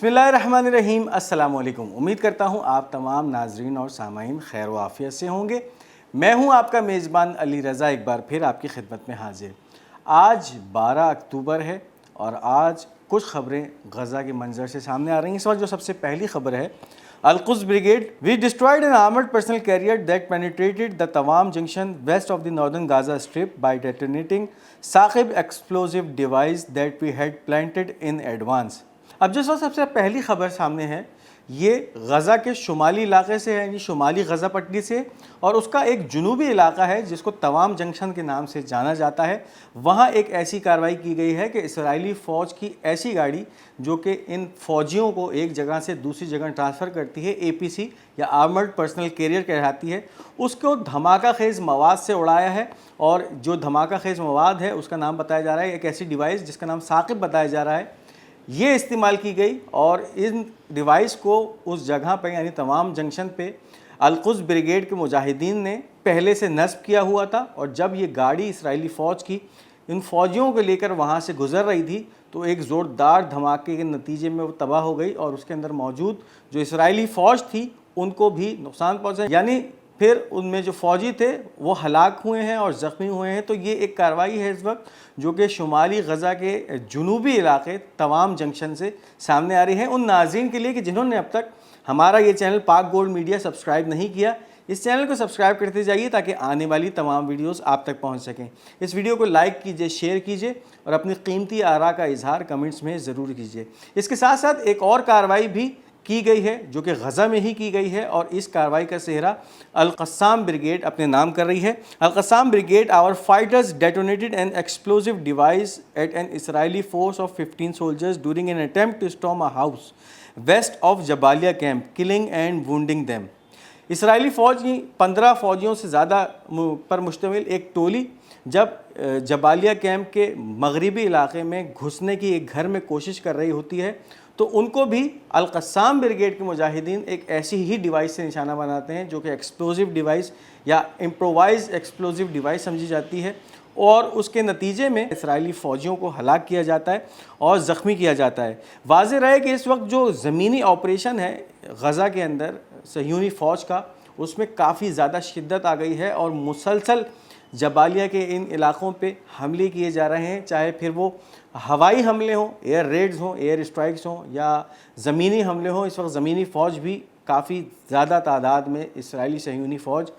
बिस्मिल्लाहिर्रहमानिर्रहीम। अस्सलाम वालेकुम। उम्मीद करता हूँ आप तमाम नाजरीन और सामाईन खैर व आफियत से होंगे। मैं हूँ आपका मेज़बान अली रज़ा, एक बार फिर आपकी खिदमत में हाजिर। आज 12 अक्टूबर है और आज कुछ ख़बरें गज़ा के मंजर से सामने आ रही हैं। इस वक्त जो सबसे पहली खबर है, Al Quds brigade we destroyed an armoured personnel carrier that penetrated the Tawam junction west of the northern Gaza strip by detonating Saqib explosive device that we had planted in advance. अब जो सबसे पहली खबर सामने है ये गज़ा के शुमाली इलाके से है, यानी शुमाली गज़ा पट्टी से, और उसका एक जुनूबी इलाका है जिसको तवाम जंक्शन के नाम से जाना जाता है। वहाँ एक ऐसी कार्रवाई की गई है कि इसराइली फ़ौज की ऐसी गाड़ी जो कि इन फ़ौजियों को एक जगह से दूसरी जगह ट्रांसफ़र करती है, APC या आर्मर्ड पर्सनल कैरियर कहलाती है, उसको धमाका खेज़ मवाद से उड़ाया है। और जो धमाका खेज़ मवाद है उसका नाम बताया जा रहा है, एक ऐसी डिवाइस जिसका नाम साकिब बताया जा रहा है, ये इस्तेमाल की गई। और इन डिवाइस को उस जगह पे यानी तमाम जंक्शन पे अल-कुद्स ब्रिगेड के मुजाहिदीन ने पहले से नस्ब किया हुआ था। और जब ये गाड़ी इसराइली फ़ौज की इन फ़ौजियों को लेकर वहाँ से गुज़र रही थी तो एक ज़ोरदार धमाके के नतीजे में वो तबाह हो गई और उसके अंदर मौजूद जो इसराइली फ़ौज थी उनको भी नुकसान पहुँचा, यानी फिर उनमें जो फ़ौजी थे वो हलाक हुए हैं और ज़ख्मी हुए हैं। तो ये एक कार्रवाई है इस वक्त जो कि शुमाली गज़ा के जुनूबी इलाके तवाम जंक्शन से सामने आ रही है। उन नाज़रीन के लिए कि जिन्होंने अब तक हमारा ये चैनल पाक गोल्ड मीडिया सब्सक्राइब नहीं किया, इस चैनल को सब्सक्राइब करते जाइए ताकि आने वाली तमाम वीडियोस आप तक पहुंच सकें। इस वीडियो को लाइक कीजिए, शेयर कीजिए और अपनी कीमती आरा का इजहार कमेंट्स में ज़रूर कीजिए। इसके साथ साथ एक और कार्रवाई भी की गई है जो कि गज़ा में ही की गई है और इस कार्रवाई का सेहरा अल-क़स्साम ब्रिगेड अपने नाम कर रही है। Al Qassam brigade our fighters detonated an explosive device at an Israeli force of 15 soldiers during an attempt to storm a house west of Jabalia camp, killing and wounding them. इसराइली फ़ौज की 15 फ़ौजियों से ज़्यादा पर मुश्तमिल एक टोली जब जबालिया कैंप के मगरिबी इलाके में घुसने की एक घर में कोशिश कर रही होती है तो उनको भी अल-क़स्साम ब्रिगेड के मुजाहिदीन एक ऐसी ही डिवाइस से निशाना बनाते हैं जो कि एक्सप्लोजिव डिवाइस या इम्प्रोवाइज एक्सप्लोजिव डिवाइस समझी जाती है। और उसके नतीजे में इसराइली फ़ौजियों को हलाक किया जाता है और ज़ख्मी किया जाता है। वाज़ेह रहे कि इस वक्त जो ज़मीनी ऑपरेशन है गज़ा के अंदर सह्यूनी फ़ौज का, उसमें काफ़ी ज़्यादा शिद्दत आ गई है और मुसलसल जबालिया के इन इलाक़ों पे हमले किए जा रहे हैं, चाहे फिर वो हवाई हमले हों, एयर रेड्स हों, एयर स्ट्राइक्स हों या ज़मीनी हमले हों। इस वक्त ज़मीनी फ़ौज भी काफ़ी ज़्यादा तादाद में इसराइली सह्यूनी फ़ौज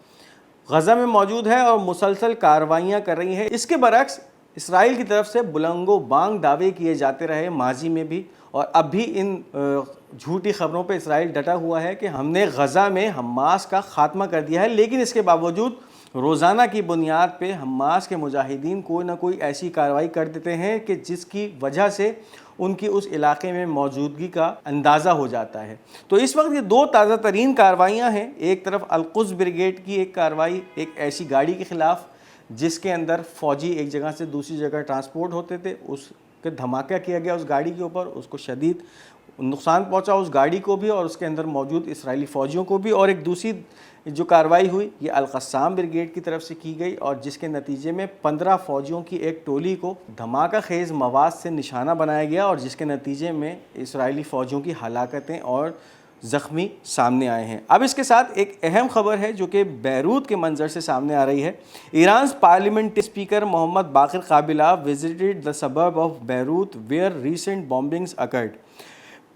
गज़ा में मौजूद है और मुसलसल कार्रवाइयाँ कर रही हैं। इसके बरक्स इसराइल की तरफ से बुलंदो बांग दावे किए जाते रहे माजी में भी, और अब भी इन झूठी ख़बरों पे इसराइल डटा हुआ है कि हमने गज़ा में हमास का ख़ात्मा कर दिया है। लेकिन इसके बावजूद रोज़ाना की बुनियाद पे हमास के मुजाहिदीन कोई ना कोई ऐसी कार्रवाई कर देते हैं कि जिसकी वजह से उनकी उस इलाके में मौजूदगी का अंदाज़ा हो जाता है। तो इस वक्त ये दो ताज़ा तरीन कार्रवाइयाँ हैं। एक तरफ अल-कुद्स ब्रिगेड की एक कार्रवाई एक ऐसी गाड़ी के ख़िलाफ़ जिसके अंदर फ़ौजी एक जगह से दूसरी जगह ट्रांसपोर्ट होते थे, उसके धमाका किया गया उस गाड़ी के ऊपर, उसको शदीद नुकसान पहुंचा उस गाड़ी को भी और उसके अंदर मौजूद इसराइली फ़ौजियों को भी। और एक दूसरी जो कार्रवाई हुई ये अल-क़स्साम ब्रिगेड की तरफ से की गई और जिसके नतीजे में 15 फ़ौजियों की एक टोली को धमाका खेज़ मवाद से निशाना बनाया गया और जिसके नतीजे में इसराइली फ़ौजियों की हलाकतें और ज़ख्मी सामने आए हैं। अब इसके साथ एक अहम खबर है जो कि बैरूत के मंजर से सामने आ रही है। Iran parliamentary speaker Mohammad Baqer क़ाबिलाव visited the suburb of Beirut where recent bombings occurred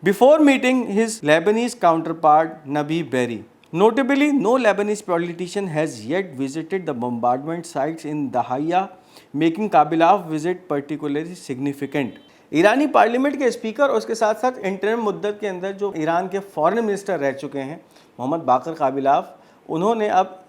before meeting his Lebanese counterpart Nabih Berri. Notably, no Lebanese politician has yet visited the bombardment sites in Dahaya, making Qabilav's visit particularly significant. Irani parliament के speaker और उसके साथ साथ interim मुद्दत के अंदर जो Iran के फॉरेन मिनिस्टर रह चुके हैं मोहम्मद बाक़िर क़ाबिलाव, उन्होंने अब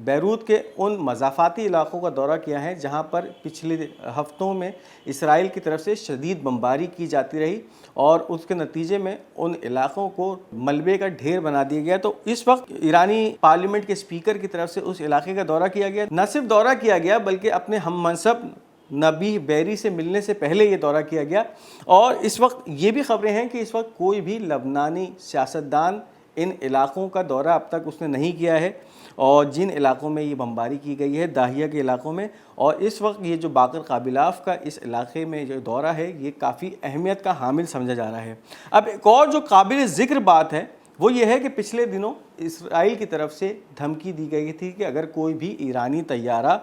बैरूत के उन मज़ाफ़ाती इलाक़ों का दौरा किया है जहाँ पर पिछले हफ़्तों में इसराइल की तरफ से शदीद बमबारी की जाती रही और उसके नतीजे में उन इलाक़ों को मलबे का ढेर बना दिया गया। तो इस वक्त ईरानी पार्लियामेंट के स्पीकर की तरफ से उस इलाके का दौरा किया गया। न सिर्फ दौरा किया गया बल्कि अपने हम मनसब नबीह बेरी से मिलने से पहले ये दौरा किया गया। और इस वक्त ये भी ख़बरें हैं कि इस वक्त कोई भी लबनानी सियासतदान इन इलाक़ों का दौरा अब तक उसने नहीं किया है, और जिन इलाक़ों में ये बमबारी की गई है दाहिया के इलाक़ों में, और इस वक्त ये जो बाकर काबिलाफ का इस इलाक़े में जो दौरा है ये काफ़ी अहमियत का हामिल समझा जा रहा है। अब एक और जो काबिल ज़िक्र बात है वो ये है कि पिछले दिनों इसराइल की तरफ से धमकी दी गई थी कि अगर कोई भी ईरानी तैयारा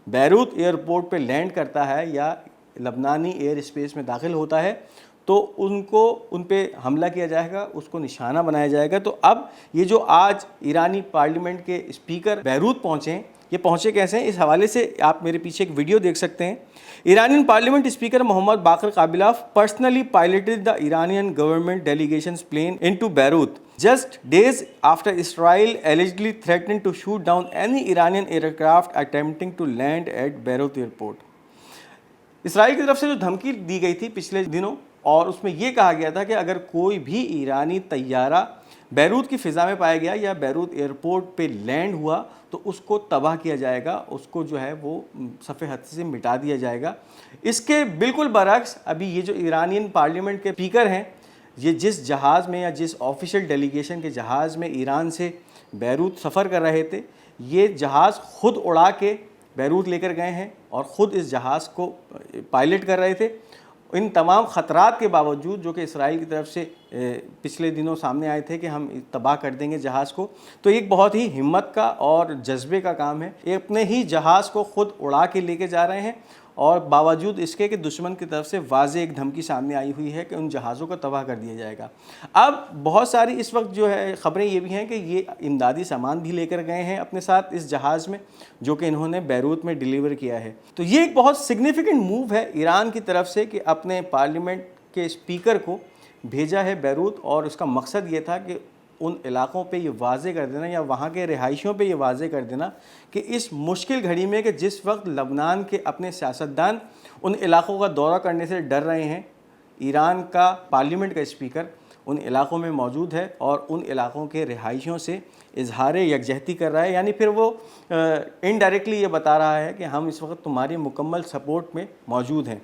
बैरूत एयरपोर्ट पे लैंड करता है या लबनानी एयर स्पेस में दाखिल होता है तो उन पे हमला किया जाएगा, उसको निशाना बनाया जाएगा। तो अब ये जो आज ईरानी पार्लियामेंट के स्पीकर बैरूत पहुँचे हैं, ये पहुँचे कैसे हैं, इस हवाले से आप मेरे पीछे एक वीडियो देख सकते हैं। Iranian parliament speaker Mohammad Baqer Qalibaf personally piloted the Iranian government delegations plane into Beirut just days after Israel allegedly threatened to shoot down any Iranian aircraft attempting to land at Beirut airport। Israel की तरफ से जो धमकी दी गई थी पिछले दिनों, और उसमें ये कहा गया था कि अगर कोई भी ईरानी तैयारा बैरूत की फ़िज़ा में पाया गया या बैरूत एयरपोर्ट पे लैंड हुआ तो उसको तबाह किया जाएगा, उसको जो है वो सफ़े हद से मिटा दिया जाएगा। इसके बिल्कुल बरक्स अभी ये जो ईरानियन पार्लियामेंट के स्पीकर हैं, ये जिस जहाज़ में या जिस ऑफिशियल डेलीगेशन के जहाज़ में ईरान से बैरूत सफ़र कर रहे थे, ये जहाज़ ख़ुद उड़ा के बैरूत लेकर गए हैं और ख़ुद इस जहाज़ को पायलट कर रहे थे। इन तमाम ख़तरात के बावजूद जो कि इसराइल की तरफ से पिछले दिनों सामने आए थे कि हम तबाह कर देंगे जहाज़ को, तो एक बहुत ही हिम्मत का और जज्बे का काम है। ये अपने ही जहाज़ को ख़ुद उड़ा के लेके जा रहे हैं, और बावजूद इसके कि दुश्मन की तरफ से वाज़े एक धमकी सामने आई हुई है कि उन जहाज़ों को तबाह कर दिया जाएगा। अब बहुत सारी इस वक्त जो है ख़बरें ये भी हैं कि ये इमदादी सामान भी लेकर गए हैं अपने साथ इस जहाज़ में, जो कि इन्होंने बैरूत में डिलीवर किया है। तो ये एक बहुत सिग्निफिकेंट मूव है ईरान की तरफ से कि अपने पार्लियामेंट के स्पीकर को भेजा है बैरूत, और उसका मकसद ये था कि उन इलाक़ों पे ये वाज़े कर देना या वहाँ के रिहाइशियों पे ये वाज़े कर देना कि इस मुश्किल घड़ी में कि जिस वक्त लबनान के अपने सियासतदान उन इलाक़ों का दौरा करने से डर रहे हैं, ईरान का पार्लियामेंट का स्पीकर उन इलाक़ों में मौजूद है और उन इलाक़ों के रिहाइशियों से इजहार यकजहती कर रहा है, यानी फिर वो इनडायरेक्टली ये बता रहा है कि हम इस वक्त तुम्हारी मुकम्मल सपोर्ट में मौजूद हैं।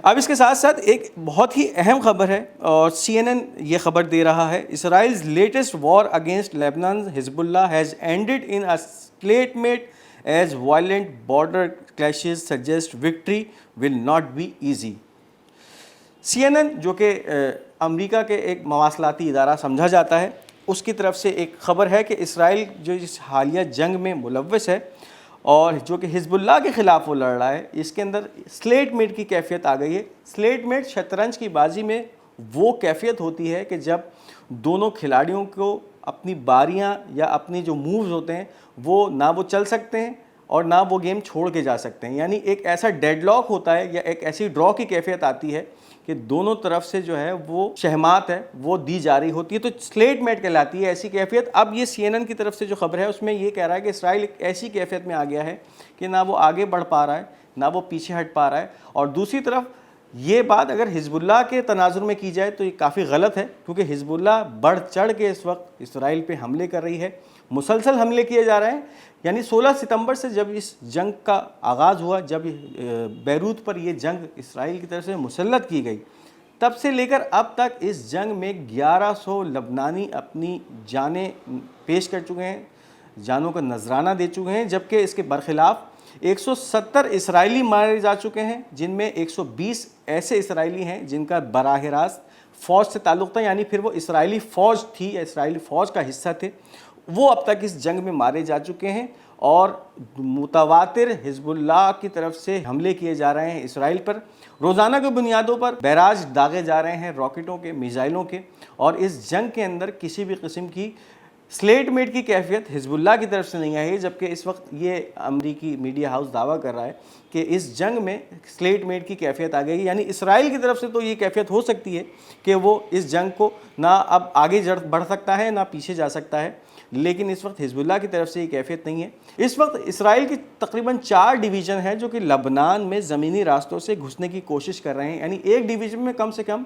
अब इसके साथ साथ एक बहुत ही अहम खबर है, और CNN ये खबर दे रहा है, Israel's latest war against Lebanon Hezbollah has ended in a statement as violent border clashes suggest victory will not be easy. CNN जो कि अमेरिका के एक मवासलाती इदारा समझा जाता है, उसकी तरफ से एक ख़बर है कि इसराइल जो इस हालिया जंग में मुलव्वस है और जो कि हिजबुल्लाह के ख़िलाफ़ वो लड़ रहा है, इसके अंदर स्लेटमेट की कैफियत आ गई है। स्लेटमेट शतरंज की बाजी में वो कैफियत होती है कि जब दोनों खिलाड़ियों को अपनी बारियां या अपनी जो मूव्स होते हैं वो ना वो चल सकते हैं और ना वो गेम छोड़ के जा सकते हैं, यानी एक ऐसा डेडलॉक होता है या एक ऐसी ड्रॉ की कैफियत आती है कि दोनों तरफ से जो है वो शहमात है वो दी जा रही होती है, तो स्लेटमेट कहलाती है ऐसी कैफियत। अब ये CNN की तरफ से जो खबर है उसमें ये कह रहा है कि इसराइल एक ऐसी कैफियत में आ गया है कि ना वो आगे बढ़ पा रहा है ना वो पीछे हट पा रहा है, और दूसरी तरफ ये बात अगर हिजबुल्लाह के तनाजुर में की जाए तो ये काफ़ी गलत है, क्योंकि हिजबुल्लाह बढ़ चढ़ के इस वक्त इसराइल पे हमले कर रही है, मुसलसल हमले किए जा रहे हैं। यानी 16 सितंबर से जब इस जंग का आगाज़ हुआ, जब बैरूत पर ये जंग इसराइल की तरफ से मुसल्लत की गई, तब से लेकर अब तक इस जंग में 1100 लबनानी अपनी जानें पेश कर चुके हैं, जानों का नजराना दे चुके हैं, जबकि इसके बरखिलाफ़ 170 इसराइली मारे जा चुके हैं, जिनमें 120 ऐसे इसराइली हैं जिनका बराह रास्त फ़ौज से ताल्लुक़ था, यानी फिर वो इसराइली फ़ौज थी या इसराइली फ़ौज का हिस्सा थे, वो अब तक इस जंग में मारे जा चुके हैं। और मुतवातिर हिजबुल्लाह की तरफ से हमले किए जा रहे हैं इसराइल पर, रोज़ाना की बुनियादों पर बैराज दागे जा रहे हैं रॉकेटों के, मिसाइलों के, और इस जंग के अंदर किसी भी किस्म की स्लेटमेट की कैफियत हिजबुल्लाह की तरफ से नहीं आई है, जबकि इस वक्त ये अमरीकी मीडिया हाउस दावा कर रहा है कि इस जंग में स्लेटमेट की कैफियत आ गई। यानी इसराइल की तरफ से तो ये कैफियत हो सकती है कि वो इस जंग को ना अब आगे बढ़ सकता है ना पीछे जा सकता है, लेकिन इस वक्त हिजबुल्लाह की तरफ से ये कैफियत नहीं है। इस वक्त इसराइल की तकरीबन 4 डिवीज़न है जो कि लबनान में ज़मीनी रास्तों से घुसने की कोशिश कर रहे हैं, यानी एक डिवीज़न में कम से कम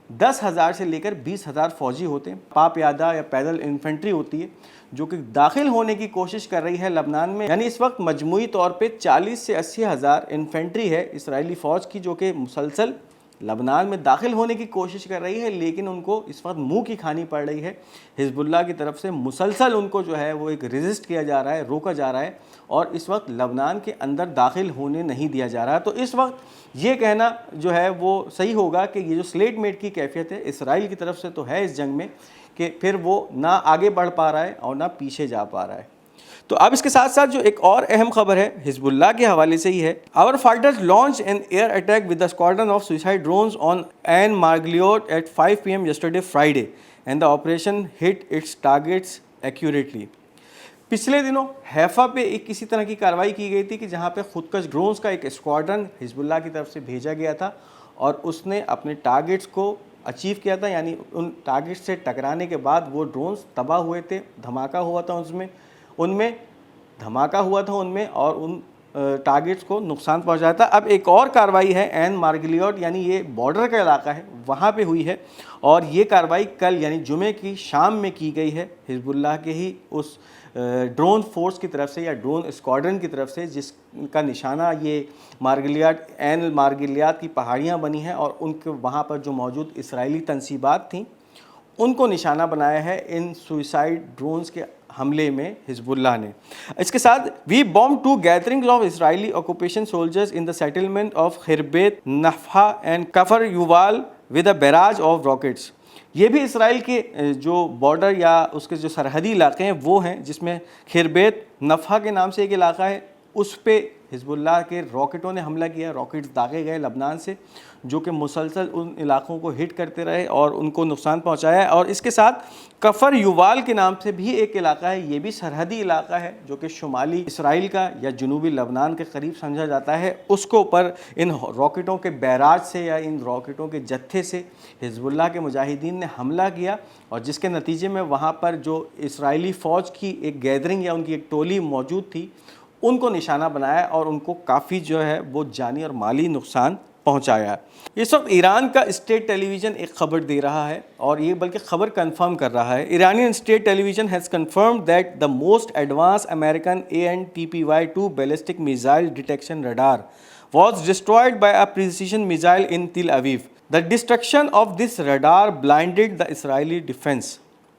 10,000 से लेकर 20,000 फ़ौजी होते हैं, पापियादा या पैदल इन्फेंट्री होती है जो कि दाखिल होने की कोशिश कर रही है लबनान में। यानी इस वक्त मजमूई तौर पे 40 से 80 हज़ार इन्फेंट्री है इसराइली फ़ौज की, जो कि मुसलसल لبنان میں داخل ہونے کی کوشش کر رہی ہے، لیکن ان کو اس وقت منہ کی کھانی پڑ رہی ہے۔ حزب اللہ کی طرف سے مسلسل ان کو جو ہے وہ ایک ریزسٹ کیا جا رہا ہے، روکا جا رہا ہے، اور اس وقت لبنان کے اندر داخل ہونے نہیں دیا جا رہا۔ تو اس وقت یہ کہنا جو ہے وہ صحیح ہوگا کہ یہ جو سلیٹ میٹ کی کیفیت ہے اسرائیل کی طرف سے تو ہے اس جنگ میں، کہ پھر وہ نہ آگے بڑھ پا رہا ہے اور نہ پیچھے جا پا رہا ہے۔ تو اب اس کے ساتھ ساتھ جو ایک اور اہم خبر ہے حزب اللہ کے حوالے سے ہی ہے۔ Our fighters launched an air attack with a squadron of suicide drones on Ain Margoliouth at 5 p.m. yesterday Friday and the operation hit its targets accurately۔ پچھلے دنوں حیفا پہ ایک کسی طرح کی کارروائی کی گئی تھی کہ جہاں پہ خودکش ڈرونز کا ایک اسکواڈرن حزب اللہ کی طرف سے بھیجا گیا تھا اور اس نے اپنے ٹارگٹس کو اچیو کیا تھا، یعنی ان ٹارگٹس سے ٹکرانے کے بعد وہ ڈرونز تباہ ہوئے تھے، دھماکہ ہوا تھا ان میں دھماکہ ہوا تھا ان میں اور ان ٹارگٹس کو نقصان پہنچایا تھا۔ اب ایک اور کارروائی ہے عین مارگلیوٹ، یعنی یہ بارڈر کا علاقہ ہے، وہاں پہ ہوئی ہے، اور یہ کارروائی کل یعنی جمعے کی شام میں کی گئی ہے حزب اللہ کے ہی اس ڈرون فورس کی طرف سے یا ڈرون اسکواڈرن کی طرف سے، جس کا نشانہ یہ عین مارگلیات کی پہاڑیاں بنی ہیں اور ان کے وہاں پر جو موجود اسرائیلی تنصیبات تھیں ان کو نشانہ بنایا ہے ان سوئسائڈ ڈرونز کے حملے میں حزب اللہ نے۔ اس کے ساتھ we bomb two gatherings of Israeli occupation soldiers in the settlement of Khirbet Nafha and Kfar Yuval with a barrage of rockets. یہ بھی اسرائیل کے جو بارڈر یا اس کے جو سرحدی علاقے ہیں وہ ہیں، جس میں خربیت نفحہ کے نام سے ایک علاقہ ہے، اس پہ حزب اللہ کے راکٹوں نے حملہ کیا، راکٹس داغے گئے لبنان سے جو کہ مسلسل ان علاقوں کو ہٹ کرتے رہے اور ان کو نقصان پہنچایا۔ اور اس کے ساتھ کفر یووال کے نام سے بھی ایک علاقہ ہے، یہ بھی سرحدی علاقہ ہے جو کہ شمالی اسرائیل کا یا جنوبی لبنان کے قریب سمجھا جاتا ہے، اس کو اوپر ان راکٹوں کے بیراج سے یا ان راکٹوں کے جتھے سے حزب اللہ کے مجاہدین نے حملہ کیا، اور جس کے نتیجے میں وہاں پر جو اسرائیلی فوج کی ایک گیدرنگ یا ان کی ایک ٹولی موجود تھی ان کو نشانہ بنایا اور ان کو کافی جو ہے وہ جانی اور مالی نقصان پہنچایا۔ اس وقت ایران کا اسٹیٹ ٹیلی ویژن ایک خبر دے رہا ہے اور یہ بلکہ خبر کنفرم کر رہا ہے۔ Iranian state television has confirmed that the most advance American ANTPY-2 ballistic missile detection radar was destroyed by a precision missile in Tel Aviv. The destruction of this radar blinded the Israeli defense۔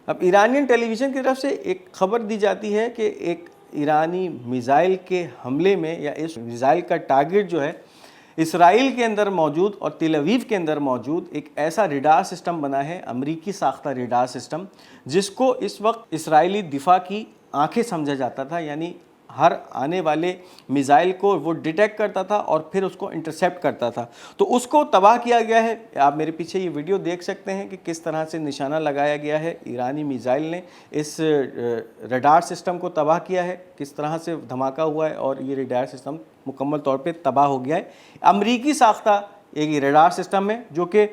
اب Iranian ٹیلی vision کی طرف سے ایک خبر دی جاتی ہے کہ ایک ایرانی میزائل کے حملے میں یا اس میزائل کا ٹارگٹ جو ہے اسرائیل کے اندر موجود اور تل اویو کے اندر موجود ایک ایسا ریڈار سسٹم بنا ہے، امریکی ساختہ ریڈار سسٹم، جس کو اس وقت اسرائیلی دفاع کی آنکھیں سمجھا جاتا تھا، یعنی ہر آنے والے میزائل کو وہ ڈیٹیکٹ کرتا تھا اور پھر اس کو انٹرسیپٹ کرتا تھا۔ تو اس کو تباہ کیا گیا ہے۔ آپ میرے پیچھے یہ ویڈیو دیکھ سکتے ہیں کہ کس طرح سے نشانہ لگایا گیا ہے، ایرانی میزائل نے اس ریڈار سسٹم کو تباہ کیا ہے، کس طرح سے دھماکہ ہوا ہے اور یہ ریڈار سسٹم مکمل طور پہ تباہ ہو گیا ہے۔ امریکی ساختہ ایک ریڈار سسٹم ہے جو کہ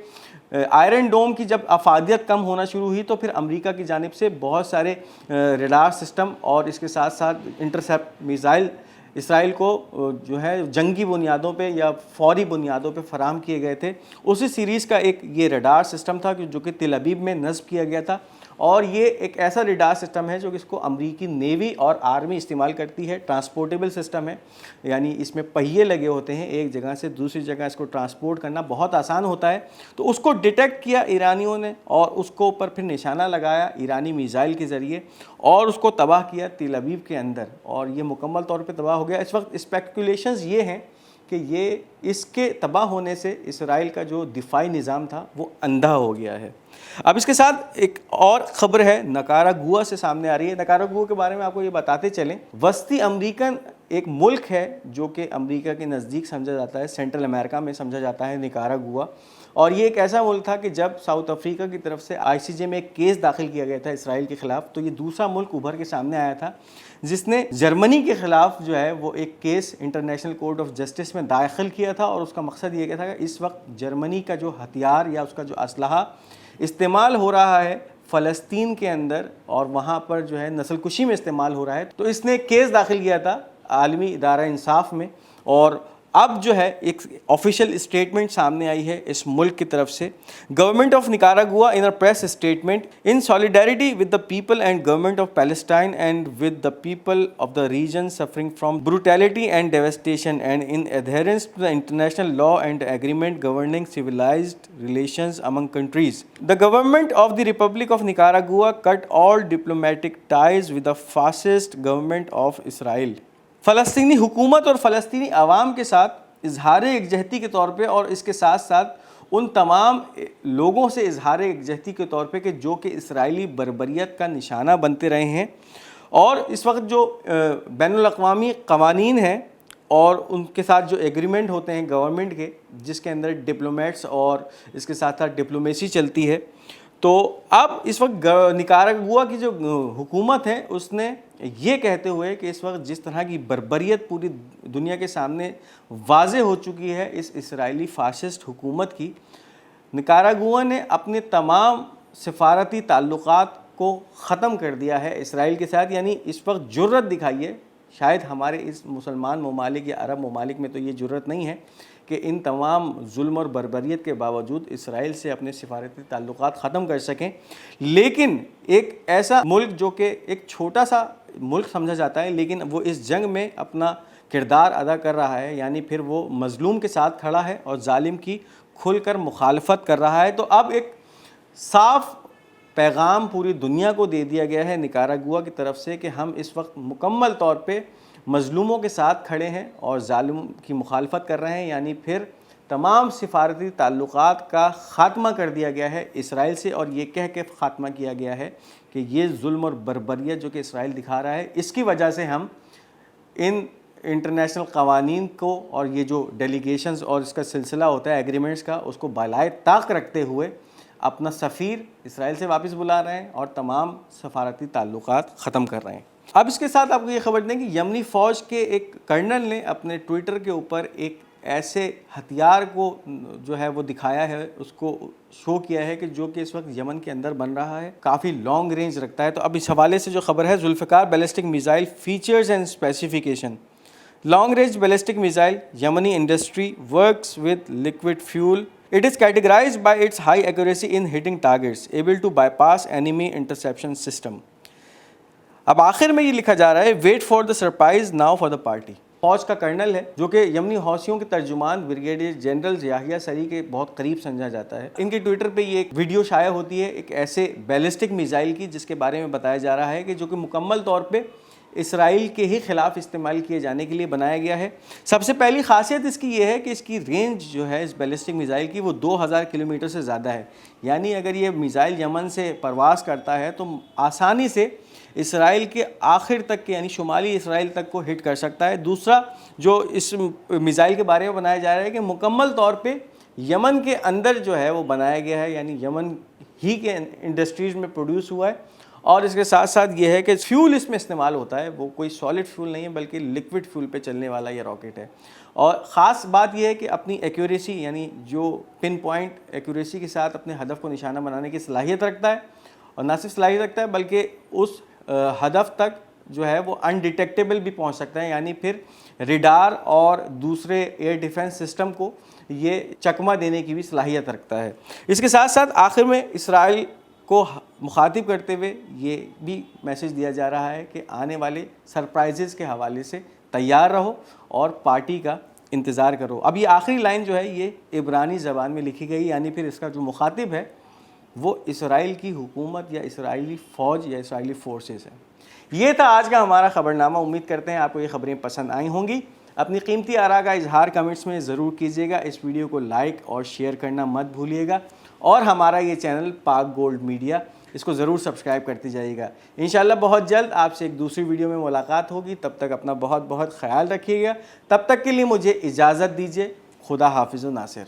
آئرن ڈوم کی جب افادیت کم ہونا شروع ہوئی تو پھر امریکہ کی جانب سے بہت سارے ریڈار سسٹم اور اس کے ساتھ ساتھ انٹرسیپٹ میزائل اسرائیل کو جو ہے جنگی بنیادوں پہ یا فوری بنیادوں پہ فراہم کیے گئے تھے۔ اسی سیریز کا ایک یہ ریڈار سسٹم تھا جو کہ تل ابیب میں نصب کیا گیا تھا، اور یہ ایک ایسا ریڈار سسٹم ہے جو کہ اس کو امریکی نیوی اور آرمی استعمال کرتی ہے۔ ٹرانسپورٹیبل سسٹم ہے، یعنی اس میں پہیے لگے ہوتے ہیں، ایک جگہ سے دوسری جگہ اس کو ٹرانسپورٹ کرنا بہت آسان ہوتا ہے۔ تو اس کو ڈیٹیکٹ کیا ایرانیوں نے اور اس کو اوپر پھر نشانہ لگایا ایرانی میزائل کے ذریعے اور اس کو تباہ کیا تل ابیب کے اندر، اور یہ مکمل طور پہ تباہ ہو گیا۔ اس وقت اسپیکولیشنز یہ ہیں کہ یہ اس کے تباہ ہونے سے اسرائیل کا جو دفاعی نظام تھا وہ اندھا ہو گیا ہے۔ اب اس کے ساتھ ایک اور خبر ہے نکاراگوا سے سامنے آ رہی ہے۔ نکاراگوا کے بارے میں آپ کو یہ بتاتے چلیں، وسطی امریکن ایک ملک ہے جو کہ امریکہ کے نزدیک سمجھا جاتا ہے، سینٹرل امریکہ میں سمجھا جاتا ہے نکاراگوا، اور یہ ایک ایسا ملک تھا کہ جب ساؤتھ افریقہ کی طرف سے ICJ میں ایک کیس داخل کیا گیا تھا اسرائیل کے خلاف، تو یہ دوسرا ملک ابھر کے سامنے آیا تھا جس نے جرمنی کے خلاف جو ہے وہ ایک case international court of justice میں داخل کیا تھا، اور اس کا مقصد یہ تھا کہ اس وقت جرمنی کا جو ہتھیار یا اس کا جو اسلحہ استعمال ہو رہا ہے فلسطین کے اندر اور وہاں پر جو ہے نسل کشی میں استعمال ہو رہا ہے، تو اس نے کیس داخل کیا تھا عالمی ادارہ انصاف میں، اور اب جو ہے ایک آفیشیل اسٹیٹمنٹ سامنے آئی ہے اس ملک کی طرف سے. Government of Nicaragua in a press statement in solidarity with the people and government of Palestine and with the people of the region suffering from brutality and devastation and in adherence to the international law and agreement governing civilized relations among countries. The government of the Republic of Nicaragua cut all diplomatic ties with the fascist government of Israel. فلسطینی حکومت اور فلسطینی عوام کے ساتھ اظہار یکجہتی کے طور پہ اور اس کے ساتھ ساتھ ان تمام لوگوں سے اظہار یکجہتی کے طور پہ کہ جو کہ اسرائیلی بربریت کا نشانہ بنتے رہے ہیں. اور اس وقت جو بین الاقوامی قوانین ہیں اور ان کے ساتھ جو ایگریمنٹ ہوتے ہیں گورنمنٹ کے جس کے اندر ڈپلومیٹس اور اس کے ساتھ ساتھ ڈپلومیسی چلتی ہے، تو اب اس وقت نکاراگوا کی جو حکومت ہے اس نے یہ کہتے ہوئے کہ اس وقت جس طرح کی بربریت پوری دنیا کے سامنے واضح ہو چکی ہے اس اسرائیلی فاشسٹ حکومت کی، نکاراگوا نے اپنے تمام سفارتی تعلقات کو ختم کر دیا ہے اسرائیل کے ساتھ. یعنی اس وقت جرأت دکھائیے، شاید ہمارے اس مسلمان ممالک یا عرب ممالک میں تو یہ جرأت نہیں ہے کہ ان تمام ظلم اور بربریت کے باوجود اسرائیل سے اپنے سفارتی تعلقات ختم کر سکیں. لیکن ایک ایسا ملک جو کہ ایک چھوٹا سا ملک سمجھا جاتا ہے لیکن وہ اس جنگ میں اپنا کردار ادا کر رہا ہے، یعنی پھر وہ مظلوم کے ساتھ کھڑا ہے اور ظالم کی کھل کر مخالفت کر رہا ہے. تو اب ایک صاف پیغام پوری دنیا کو دے دیا گیا ہے نکاراگوا کی طرف سے کہ ہم اس وقت مکمل طور پہ مظلوموں کے ساتھ کھڑے ہیں اور ظالم کی مخالفت کر رہے ہیں. یعنی پھر تمام سفارتی تعلقات کا خاتمہ کر دیا گیا ہے اسرائیل سے، اور یہ کہہ کے خاتمہ کیا گیا ہے کہ یہ ظلم اور بربریت جو کہ اسرائیل دکھا رہا ہے اس کی وجہ سے ہم ان انٹرنیشنل قوانین کو اور یہ جو ڈیلیگیشنز اور اس کا سلسلہ ہوتا ہے ایگریمنٹس کا اس کو بالائے طاق رکھتے ہوئے اپنا سفیر اسرائیل سے واپس بلا رہے ہیں اور تمام سفارتی تعلقات ختم کر رہے ہیں. اب اس کے ساتھ آپ کو یہ خبر دیں کہ یمنی فوج کے ایک کرنل نے اپنے ٹویٹر کے اوپر ایک ایسے ہتھیار کو جو ہے وہ دکھایا ہے، اس کو شو کیا ہے کہ جو کہ اس وقت یمن کے اندر بن رہا ہے، کافی لانگ رینج رکھتا ہے. تو اب اس حوالے سے جو خبر ہے، Zulfiqar ballistic missile features and specification. Long range ballistic missile Yemeni industry works with liquid fuel. It is categorized by its high accuracy in hitting targets, able to bypass enemy interception system. اب آخر میں یہ لکھا جا رہا ہے wait for the surprise now for the party. فوج کا کرنل ہے جو کہ یمنی حوثیوں کے ترجمان بریگیڈیئر جنرل یحییٰ سری کے بہت قریب سمجھا جاتا ہے. ان کے ٹویٹر پہ یہ ایک ویڈیو شائع ہوتی ہے ایک ایسے بیلسٹک میزائل کی جس کے بارے میں بتایا جا رہا ہے کہ جو کہ مکمل طور پہ اسرائیل کے ہی خلاف استعمال کیے جانے کے لیے بنایا گیا ہے. سب سے پہلی خاصیت اس کی یہ ہے کہ اس کی رینج جو ہے اس بیلسٹک میزائل کی وہ 2000 کلومیٹر سے زیادہ ہے. یعنی اگر یہ میزائل یمن سے پرواز کرتا ہے تو آسانی سے اسرائیل کے آخر تک کے یعنی شمالی اسرائیل تک کو ہٹ کر سکتا ہے. دوسرا جو اس میزائل کے بارے میں بنایا جا رہا ہے کہ مکمل طور پہ یمن کے اندر جو ہے وہ بنایا گیا ہے، یعنی یمن ہی کے انڈسٹریز میں پروڈیوس ہوا ہے. اور اس کے ساتھ ساتھ یہ ہے کہ فیول اس میں استعمال ہوتا ہے، وہ کوئی سالڈ فیول نہیں ہے بلکہ لکوڈ فیول پہ چلنے والا یہ راکٹ ہے. اور خاص بات یہ ہے کہ اپنی ایکوریسی یعنی جو پن پوائنٹ ایکوریسی کے ساتھ اپنے ہدف کو نشانہ بنانے کی صلاحیت رکھتا ہے، اور نہ صرف صلاحیت رکھتا ہے بلکہ اس ہدف تک جو ہے وہ انڈیٹیکٹیبل بھی پہنچ سکتا ہے. یعنی پھر ریڈار اور دوسرے ایئر ڈیفنس سسٹم کو یہ چکمہ دینے کی بھی صلاحیت رکھتا ہے. اس کے ساتھ ساتھ آخر میں اسرائیل کو مخاطب کرتے ہوئے یہ بھی میسج دیا جا رہا ہے کہ آنے والے سرپرائزز کے حوالے سے تیار رہو اور پارٹی کا انتظار کرو. اب یہ آخری لائن جو ہے یہ عبرانی زبان میں لکھی گئی، یعنی پھر اس کا جو مخاطب ہے وہ اسرائیل کی حکومت یا اسرائیلی فوج یا اسرائیلی فورسز ہے. یہ تھا آج کا ہمارا خبرنامہ. امید کرتے ہیں آپ کو یہ خبریں پسند آئی ہوں گی. اپنی قیمتی آراء کا اظہار کمنٹس میں ضرور کیجیے گا. اس ویڈیو کو لائک اور شیئر کرنا مت بھولیے گا، اور ہمارا یہ چینل پاک گولڈ میڈیا اس کو ضرور سبسکرائب کرتے جائیے گا. انشاءاللہ بہت جلد آپ سے ایک دوسری ویڈیو میں ملاقات ہوگی. تب تک اپنا بہت بہت خیال رکھیے گا. تب تک کے لیے مجھے اجازت دیجیے. خدا حافظ و ناصر.